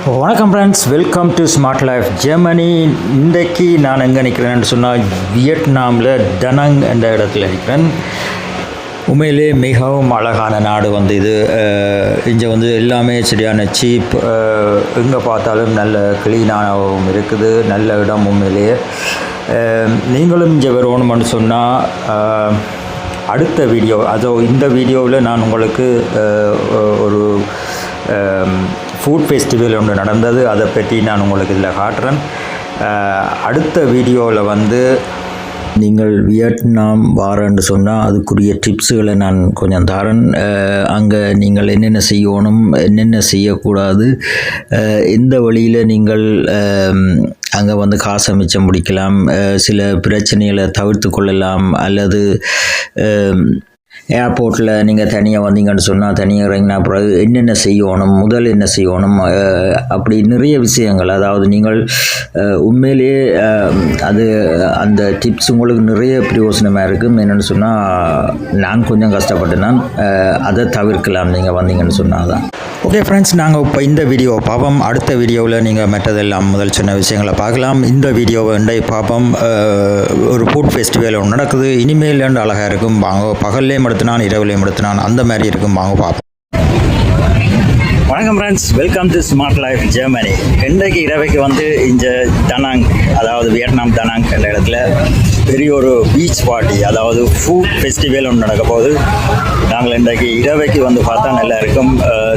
வணக்கம் friends, welcome to smart life Germany. இன்றைக்கு நான் எங்கே நிற்கிறேன்னு சொன்னால் வியட்நாமில் டனங் என்ற இடத்துல நிற்கிறேன். உண்மையிலே மிகவும் அழகான நாடு வந்து இது. இங்கே வந்து எல்லாமே சரியான சீப், எங்கே பார்த்தாலும் நல்ல க்ளீனாகவும் இருக்குது, நல்ல இடம் உண்மையிலேயே. நீங்களும் இங்கே வரணும்னு சொன்னால் அடுத்த வீடியோ, இந்த வீடியோவில் நான் உங்களுக்கு ஒரு ஃபுட் ஃபெஸ்டிவல் ஒன்று நடந்தது, அதை பற்றி நான் உங்களுக்கு இதில் காட்டுறேன். அடுத்த வீடியோவில் வந்து நீங்கள் வியட்நாம் வாரன்னு சொன்னால் அதுக்குரிய டிப்ஸுகளை நான் கொஞ்சம் தரேன். அங்கே நீங்கள் என்னென்ன செய்யணும், என்னென்ன செய்யக்கூடாது, எந்த வழியில் நீங்கள் அங்கே வந்து காசை மிச்சம் முடிக்கலாம், சில பிரச்சனைகளை தவிர்த்து கொள்ளலாம், அல்லது ஏர்போர்ட்டில் நீங்கள் தனியாக வந்தீங்கன்னு சொன்னால் தனியாக இறங்கினா பிறகு என்னென்ன செய்யணும், முதல் என்ன செய்யணும், அப்படி நிறைய விஷயங்கள். அதாவது நீங்கள் உண்மையிலேயே அந்த டிப்ஸ் உங்களுக்கு நிறைய பிரயோசனமாக இருக்கும். என்னென்னு சொன்னால் நான் கொஞ்சம் கஷ்டப்பட்டேன், அதை தவிர்க்கலாம் நீங்கள் வந்தீங்கன்னு சொன்னால் தான். ஓகே ஃப்ரெண்ட்ஸ், நாங்கள் இப்போ இந்த வீடியோவை பார்ப்போம். அடுத்த வீடியோவில் நீங்கள் மற்றதெல்லாம் முதல் சின்ன விஷயங்களை பார்க்கலாம். இந்த வீடியோவை இன்றைய பார்ப்போம். ஒரு ஃபுட் ஃபெஸ்டிவல் ஒன்று நடக்குது. இனிமேல் அழகாக இருக்கும், வாங்க. பகல்லையும் எடுத்தினான், இரவுலையும் எடுத்தினான், அந்த மாதிரி இருக்கும், வாங்க பார்ப்போம். வணக்கம் friends, welcome to smart life Germany. இன்றைக்கு இரவைக்கு வந்து இந்த டனாங், அதாவது வியட்நாம் டனாங் என்ற இடத்துல பெரிய ஒரு பீச் பார்ட்டி, அதாவது ஃபுட் ஃபெஸ்டிவல் ஒன்று நடக்க போகுது. நாங்கள் இன்றைக்கு இரவைக்கு வந்து பார்த்தா நல்லா இருக்கும்.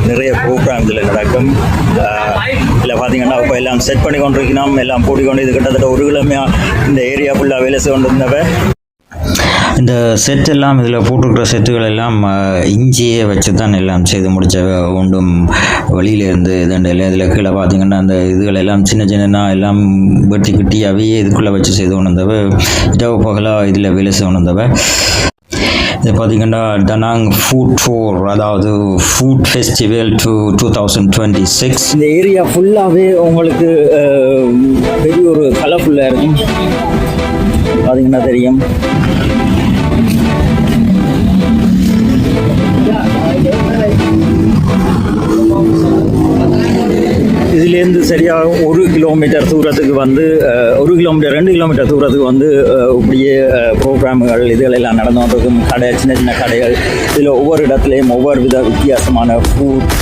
நிறைய ப்ரோக்ராம் இதில் நடக்கும். இதில் பார்த்தீங்கன்னா இப்போ எல்லாம் செட் பண்ணி கொண்டு இருக்கணும், எல்லாம் போட்டிக்கொண்டு. இது கிட்டத்தட்ட ஒரு கிழமையாக இந்த ஏரியா ஃபுல்லாக வேலை செய்து கொண்டு இருந்தவ. இந்த செட் எல்லாம் இதில் போட்டிருக்கிற செட்டுகள் எல்லாம் இஞ்சியே வச்சு தான் எல்லாம் செய்து முடித்த ஒன்றும் வழியிலேருந்து இதண்டு இல்லை. இதில் கீழே பார்த்தீங்கன்னா அந்த இதுகள் எல்லாம் சின்ன சின்னனா எல்லாம் வெட்டி கிட்டியாகவே இதுக்குள்ளே வச்சு செய்து கொண்டு வந்தவ. இரவு பகலாக இதில் வேலை செய்து கொண்டு வந்தவ. இது பார்த்திங்கன்னா டனாங் ஃபுட் ஃபோர், அதாவது ஃபுட் ஃபெஸ்டிவல் 2026. இந்த ஏரியா ஃபுல்லாகவே உங்களுக்கு பெரிய ஒரு கலர்ஃபுல்லாக இருக்கும். பார்த்திங்கன்னா தெரியும். இதுலேருந்து சரியாக 1 கிலோமீட்டர் தூரத்துக்கு வந்து 1 கிலோமீட்டர் 2 கிலோமீட்டர் தூரத்துக்கு வந்து இப்படியே ப்ரோக்ராமுகள் இதுகளெல்லாம் நடந்து கொண்டிருக்கும். கடை, சின்ன சின்ன கடைகள். இதில் ஒவ்வொரு இடத்துலையும் ஒவ்வொரு வித்தியாசமான ஃபுட்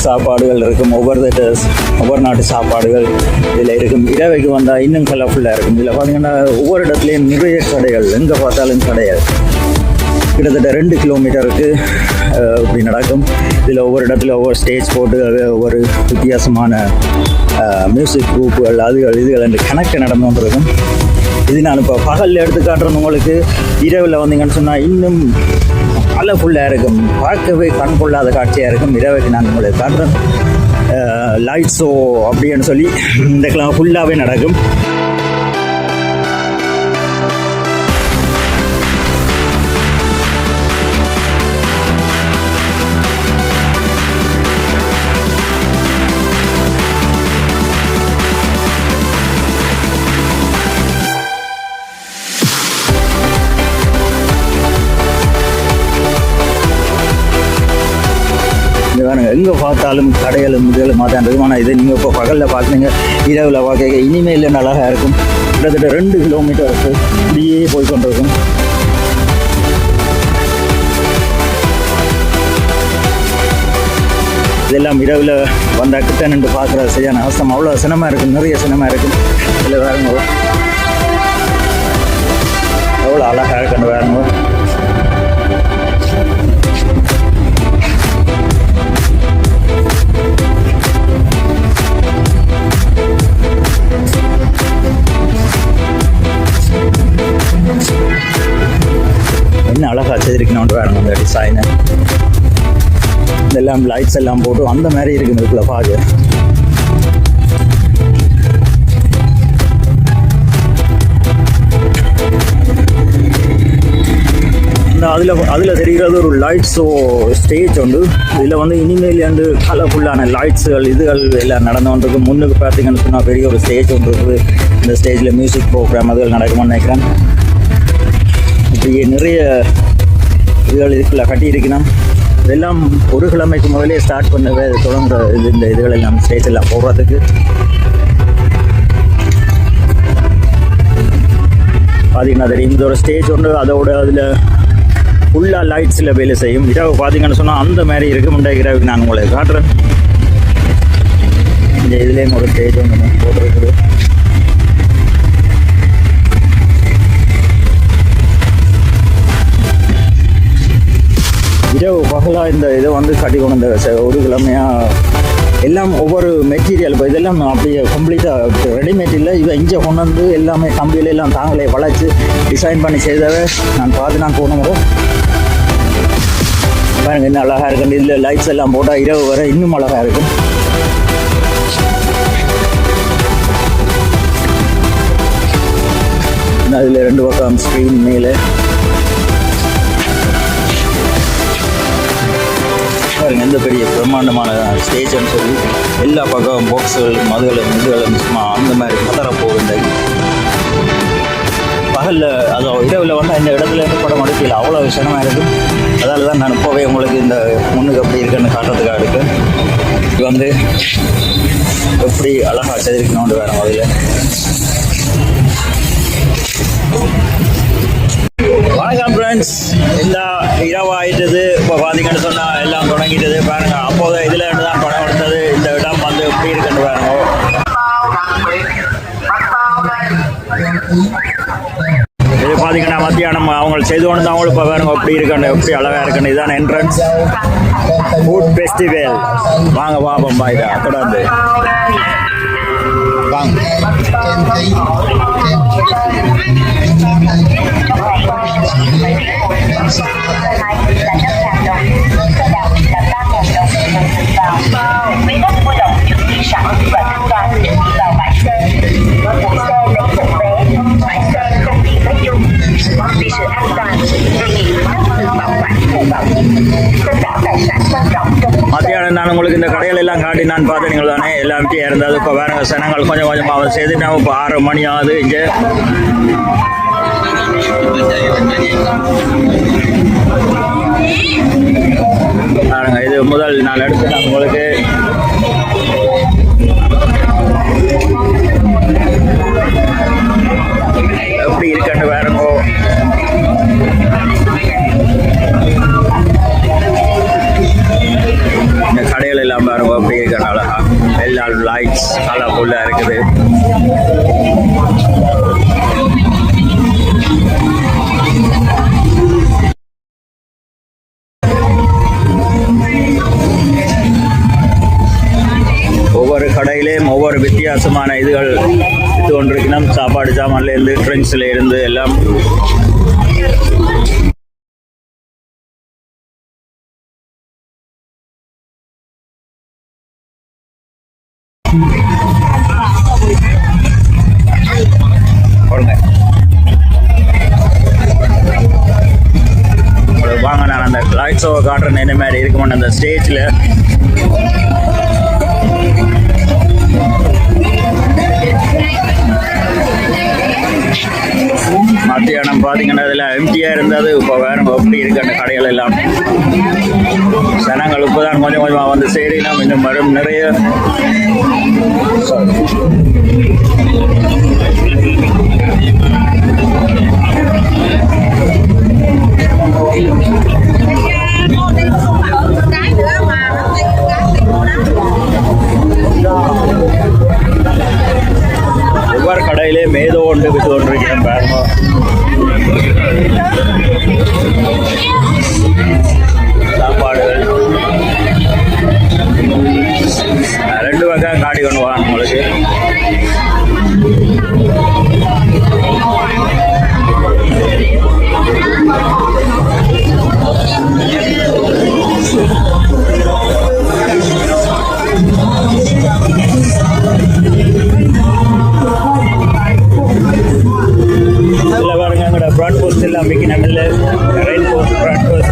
சாப்பாடுகள் இருக்கும். ஒவ்வொரு நாட்டு சாப்பாடுகள் இதில் இருக்கும். இரவைக்கு வந்தால் இன்னும் கலர்ஃபுல்லாக இருக்கும். இதில் பார்த்திங்கன்னா ஒவ்வொரு இடத்துலையும் நிறைய கடைகள், எங்கே பார்த்தாலும் கடைகள். கிட்டத்தட்ட 2 கிலோமீட்டருக்கு இப்படி நடக்கும். இதில் ஒவ்வொரு இடத்துல ஒவ்வொரு ஸ்டேஜ் போட்டு ஒவ்வொரு வித்தியாசமான மியூசிக் குரூப்புகள், இதுகள் என்று கணக்கு நடந்து கொண்டிருக்கும். இது நான் இப்போ பகலில் எடுத்து காட்டுறது உங்களுக்கு. இரவில் வந்தீங்கன்னு சொன்னால் இன்னும் கலர்ஃபுல்லாக இருக்கும், பார்க்கவே கண் கொள்ளாத காட்சியாக இருக்கும். இரவுக்கு நான் உங்களுக்கு காட்டுறேன். லைட் ஷோ அப்படின்னு சொல்லி இந்த கிழமை ஃபுல்லாகவே நடக்கும். எங்கே பார்த்தாலும் கடைகளும் இதுகளும் தான் இருக்கும். ஆனால் இதை நீங்கள் இப்போ பகலில் பார்க்குறீங்க, இரவில் பார்க்க இனிமேல் அழகாக இருக்கும். கிட்டத்தட்ட 2 கிலோமீட்டருக்கு இப்படியே போய்கொண்டிருக்கும். இதெல்லாம் இரவில் வந்தால் கிட்ட நின்று பார்க்குற சரியான அவசரம். அவ்வளோ சினமாக இருக்கும், நிறைய சினமாக இருக்கும். இதில் வேறுங்க எவ்வளோ அழகாக இருக்குன்னு வேறுங்க. என்ன அழகாக செய்திருக்கணும்னு வேணும் அந்த டிசைனு. இதெல்லாம் லைட்ஸ் எல்லாம் போட்டு அந்த மாதிரி இருக்குது இதுக்குள்ள பார்க்க. அதில் தெரிகிறது ஒரு லைட் ஷோ ஸ்டேஜ் உண்டு. இதில் வந்து இனிமேல் வந்து கலர்ஃபுல்லான லைட்ஸுகள் இதுகள் எல்லாம் நடந்து கொண்டிருக்கு. முன்னுக்கு பார்த்தீங்கன்னு சொன்னால் பெரிய ஒரு ஸ்டேஜ் ஒன்று இருக்குது. இந்த ஸ்டேஜில் மியூசிக் ப்ரோக்ராம் அதுகள் நடக்கும்னு நினைக்கிறேன். இப்படியே நிறைய இதுகள் இதுக்குள்ளே கட்டியிருக்கணும். இதெல்லாம் ஒரு கிழமைக்கு முதலே ஸ்டார்ட் பண்ணவே தொடர்ந்து இந்த இதுகள் எல்லாம் ஸ்டேஜ் எல்லாம் போடுறதுக்கு பார்த்தீங்கன்னா தெரியும். இந்த ஒரு ஸ்டேஜ் ஒன்று அதோட அதில் ஃபுல்லாக லைட்ஸில் வேலை செய்யும். இரவு பார்த்தீங்கன்னு சொன்னால் அந்த மாதிரி இருக்குது. முன்னாடி இரவுக்கு நான் உங்களை காட்டுறேன். இந்த இதுலேயும் ஒரு ஸ்டேஜ் ஒன்று போட்டிருக்குது. இரவு பகலாக இந்த இதை வந்து கட்டி கொண்டு ஒரு கிழமையாக எல்லாம் ஒவ்வொரு மெட்டீரியல் இப்போ இதெல்லாம் அப்படியே கம்ப்ளீட்டாக ரெடிமேட் இல்லை. இவன் இங்கே கொண்டு வந்து எல்லாமே கம்பியில் எல்லாம் தாங்களே வளைச்சி டிசைன் பண்ணி செய்தவை நான் பார்த்து நான் போன முறை பாருங்கள் இன்னும் அழகாக இருக்குது. இதில் லைட்ஸ் எல்லாம் போட்டால் இரவு வரை இன்னும் அழகாக இருக்கும். அதில் 2 பக்கம் ஸ்க்ரீன் மேலே பாருங்கள் எந்த பெரிய பிரம்மாண்டமான ஸ்டேஜ்னு சொல்லி எல்லா பக்கம் பாக்ஸுகள் மதுகளும் இதுகளும் சும்மா அந்த மாதிரி கதற போகுது. பகலில் அதோ இரவில் வந்து இந்த இடத்துல இருந்து படம் எடுக்கல, அவ்வளோ விஷயமாக இருக்கும். அதால் தான் நான் இப்போவே உங்களுக்கு இந்த முன்னுக்கு எப்படி இருக்குன்னு காட்டுறதுக்காக இருக்கு. இது வந்து எப்படி அழகாக செய்திருக்கணும்னு வேணும். அதில் வணக்கம் ஃப்ரெண்ட்ஸ், இந்த இரவு ஆயிட்டது. இப்போ பார்த்தீங்கன்னு சொன்னால் எல்லாம் தொடங்கிட்டது பாருங்க. அப்போது இதில் இருந்து தான் படம் எடுத்தது. இந்த இடம் வந்து எப்படி இருக்குன்னு பாருங்க. இது பார்த்தீங்கன்னா மத்தியானம் அவங்க செய்து கொண்டு தான் அவங்களுக்கு இப்போ பாருங்க எப்படி இருக்குன்னு, எப்படி அழகாக இருக்குன்னு. இதுதான் என்ட்ரன்ஸ் ஃபுட் ஃபெஸ்டிவல். வாங்க பாப்போம் பாய்டா தொடர்ந்து வாங்க. மத்தியானம் நான் உங்களுக்கு இந்த கடைகள் எல்லாம் காட்டி நான் பார்த்தீங்க தானே, எல்லாம் எம்டியாக இருந்தது. இப்போ வேற சனங்கள் கொஞ்சம் கொஞ்சமாக செய்து நான் இப்போ 6 மணி ஆகுது. இங்கே பாருங்க, இது முதல் நாள் எடுத்து நான் உங்களுக்கு எப்படி இருக்கட்டு வேறங்கோ. இந்த கடைகள் எல்லாம் பாருங்க எப்படி இருக்கணும், அழகா எல்லா லைட்ஸ் கலர்ஃபுல்லாக இருக்குது. ஒவ்வொரு கடையிலேயும் ஒவ்வொரு வித்தியாசமான இதுகள் இது கொண்டிருக்கணும். சாப்பாடு சாமான்லேருந்து ட்ரிங்க்ஸில் இருந்து எல்லாம் வாங்க. நான் அந்த லைட் ஷோவை காட்டுறேன் என்ன மாதிரி இருக்குமான்னு. அந்த ஸ்டேஜில் மத்தியானம் பார்த்தீங்கன்னா அதில் எம்டியாக இருந்தது. இப்போ வேற எப்படி இருக்கு அந்த கடைகள் எல்லாம். ஜனங்கள் இப்போ தான் கொஞ்சம் கொஞ்சமாக வந்து சேரினா இன்னும் வரும் நிறைய. ஒவ்வொரு கடையிலே மேதோ ஒன்று விட்டு கொண்டிருக்கிறேன் பாருங்க. சாப்பாடுகள் 2 வகை காடி கொண்டு வாங்க உங்களுக்கு. இதில் பாருங்க எங்களோட ப்ராட் போஸ்ட் எல்லாம் விற்கணும். இல்லை ரெயின் போஸ்ட், ப்ராட் போஸ்ட்.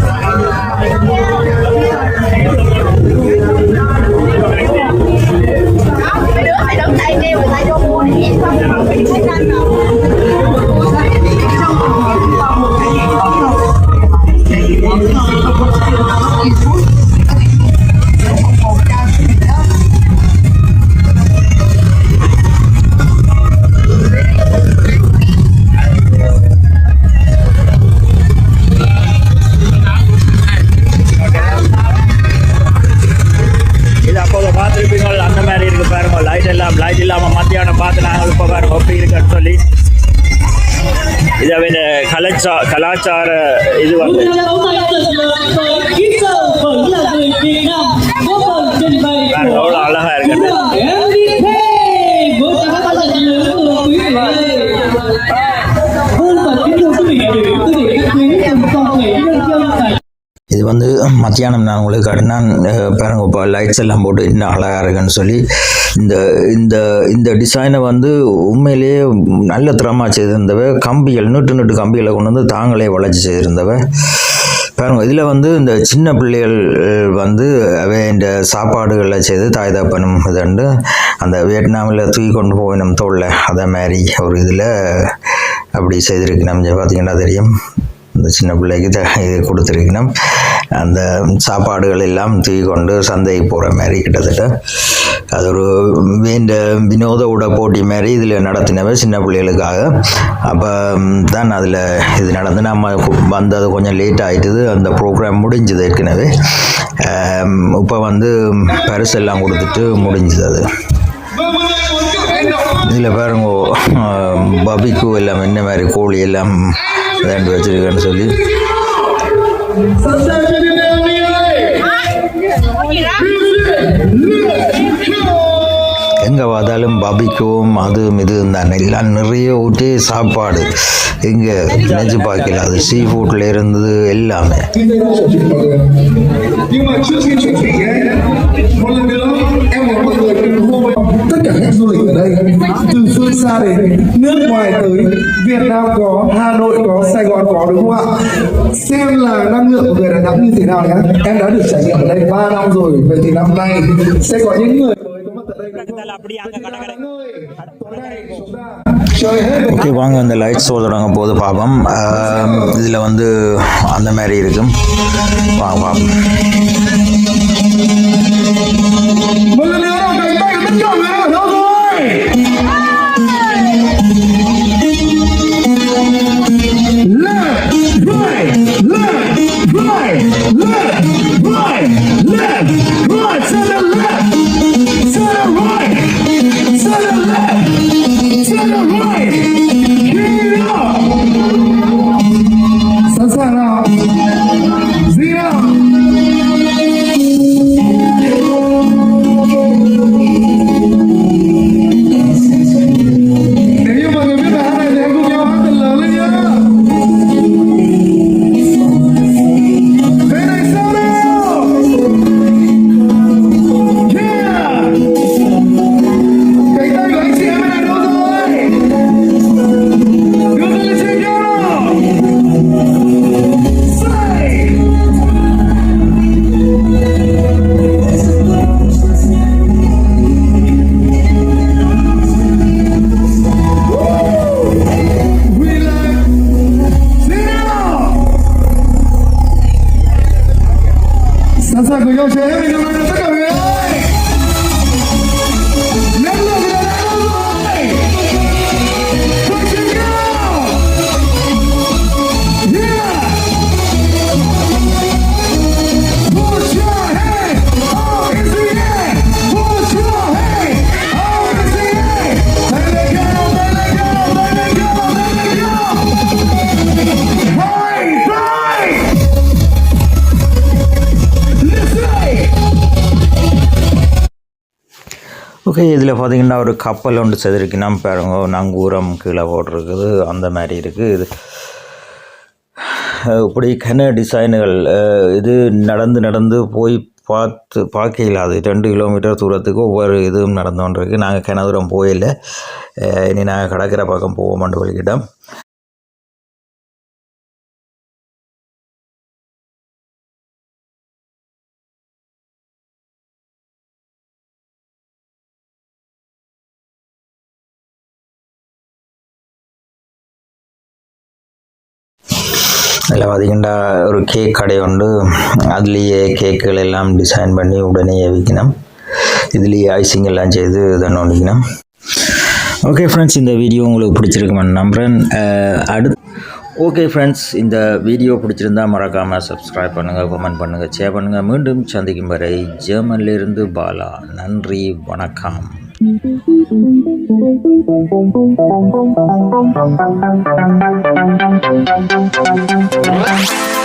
பார்த்துருப்பீங்க அந்த மாதிரி இருக்கு பாருங்க. லைட் இல்லாமல் மத்தியானம் பார்த்து நாங்கள் இப்போ பாருங்க எப்படி இருக்குன்னு சொல்லி. இதை கலாச்சார இது வந்து எவ்வளோ அழகா இருக்குது. இது வந்து மத்தியானம் நான் உங்களுக்கு காட்டினான் பாருங்க. இப்போ லைட்ஸ் எல்லாம் போட்டு இன்னும் அழகாக இருக்குன்னு சொல்லி இந்த இந்த இந்த டிசைனை வந்து உண்மையிலேயே நல்ல திறமாக செய்திருந்தவ. கம்பிகள் நீட்டு கம்பிகளை கொண்டு வந்து தாங்களே வளைச்சி செய்திருந்தவ பாருங்க. இதில் வந்து இந்த சின்ன பிள்ளைகள் வந்து இந்த சாப்பாடுகளை செய்து தாய் தப்பனும் இதுண்டு அந்த வியட்நாமில் தூக்கி கொண்டு போயினோம் தோளில் அதே மாதிரி ஒரு இதில் அப்படி செய்திருக்கு. நம்ம பார்த்தீங்கன்னா தெரியும். இந்த சின்ன பிள்ளைக்கு இது கொடுத்துருக்கணும். அந்த சாப்பாடுகள் எல்லாம் தூக்கி கொண்டு சந்தைக்கு போகிற மாதிரி கிட்டத்தட்ட அது ஒரு இந்த வினோத உட போட்டி மாதிரி இதில் நடத்தினவை சின்ன பிள்ளைகளுக்காக. அப்போ தான் அதில் இது நடந்து நம்ம வந்தது கொஞ்சம் லேட் ஆகிட்டுது. அந்த ப்ரோக்ராம் முடிஞ்சுது ஏற்கனவே. இப்போ வந்து பரிசெல்லாம் கொடுத்துட்டு முடிஞ்சுது. அது இதில் பாருங்க பபிக்கு எல்லாம் என்ன மாதிரி கோழி எல்லாம் விளையாண்டு வச்சிருக்கேன்னு சொல்லி எங்கே பார்த்தாலும் பபிக்கும் அதுவும் இது தான் எல்லாம் நிறைய ஊற்றி சாப்பாடு இங்கே நினைச்சு பார்க்கல. அது சீ ஃபுட்டில் இருந்தது எல்லாமே. Tất cả khách du lịch ở đây từ phương xa đến nước ngoài tới Việt Nam có, Hà Nội có, Sài Gòn có đúng không ạ? Xem là năng lượng của người Đà Nẵng như thế nào nhé. Em đã được trải nghiệm ở đây 3 năm rồi. Vậy thì năm nay sẽ có những người mới có mặt ở đây đúng không? Okay வாங்க அந்த light show தொடங்க போது பார்ப்போம். இதில் வந்து அந்த மாதிரி இருக்கும். வாங்க பார்ப்போம். ஓகே இதில் பார்த்திங்கன்னா ஒரு கப்பல் ஒன்று செதுருக்குன்னா பாருங்க. நங்கூரம் கீழே போட்டிருக்குது அந்த மாதிரி இருக்குது. இது இப்படி கன டிசைனுகள் இது நடந்து போய் பார்க்க இல்லாது 2 கிலோமீட்டர் தூரத்துக்கு ஒவ்வொரு இதுவும் நடந்து கொண்டிருக்கு. நாங்கள் கன தூரம் போயில்லை. இனி நாங்கள் கடற்கரை பக்கம் போவோம்னு சொல்லிக்கிட்டோம். அதில் பார்த்திங்கன்னா ஒரு கேக் கடை உண்டு. அதுலேயே கேக்குகள் எல்லாம் டிசைன் பண்ணி உடனே விற்கணும். இதுலேயே ஐசிங் எல்லாம் செய்து தானே ஒன்றிக்கணும். ஓகே ஃப்ரெண்ட்ஸ், இந்த வீடியோ உங்களுக்கு பிடிச்சிருக்குமென்னு நம்புகிறேன். ஓகே ஃப்ரெண்ட்ஸ், இந்த வீடியோ பிடிச்சிருந்தா மறக்காமல் சப்ஸ்கிரைப் பண்ணுங்கள், கமெண்ட் பண்ணுங்கள், ஷேர் பண்ணுங்கள். மீண்டும் சந்திக்கும் வரை ஜெர்மனிலிருந்து பாலா. நன்றி, வணக்கம். What?